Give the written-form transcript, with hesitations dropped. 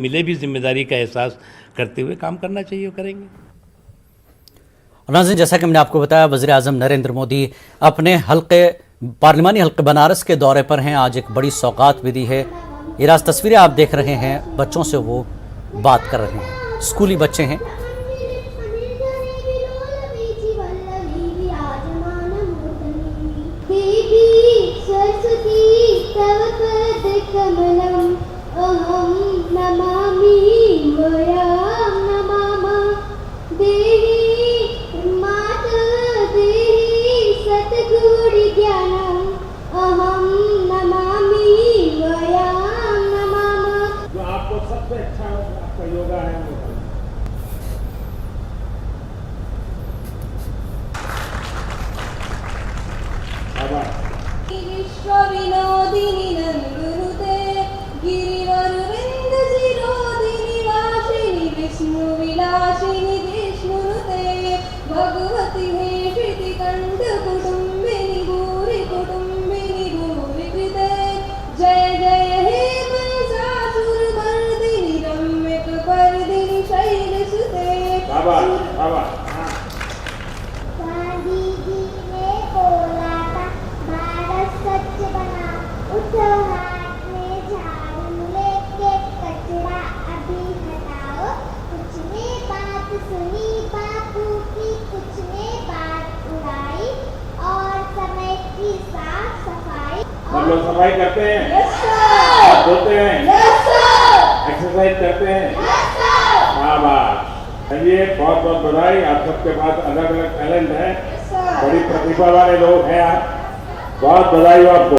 मिले भी जिम्मेदारी का एहसास करते हुए काम करना चाहिए और करेंगे। नाज़रीन, जैसा कि मैंने आपको बताया, वज़ीर आज़म नरेंद्र मोदी अपने पार्लिमानी हल्के बनारस के दौरे पर हैं। आज एक बड़ी सौगात भी दी है। ये राज तस्वीरें आप देख रहे हैं, बच्चों से वो बात कर रहे हैं। स्कूली बच्चे हैं। जो आपको सबसे अच्छा आपका योगा है वो विश्व विनोदिनी नंदनुते गिरिवरविंद शिरोदिनी वासिनी विष्णु विलासिनी विष्णुनुते भगवती हे श्रुति कंठ कुटुंबिनी भूरि कृते जय जय हे महिषासुर मर्दिनी रम्यक पर्दिनी शैलसुते। बाबा बाबा गांधी जी ने बोला था भारत स्वच्छ बना, उठो हाथ में झाड़ू लेके कचरा अभी हटाओ। कुछ ने बात सुनी बापू की, कुछ ने बात उड़ाई, और समय की साफ सफाई। हम लोग सफाई करते हैं, यस सर, धोते हैं, यस सर, एक्सरसाइज करते हैं। यस सर, शाबाश। चलिए, बहुत बहुत बधाई। आप सबके पास अलग अलग टैलेंट है, यस सर। बड़ी प्रतिभा वाले लोग हैं आप। बहुत बधाई आपको।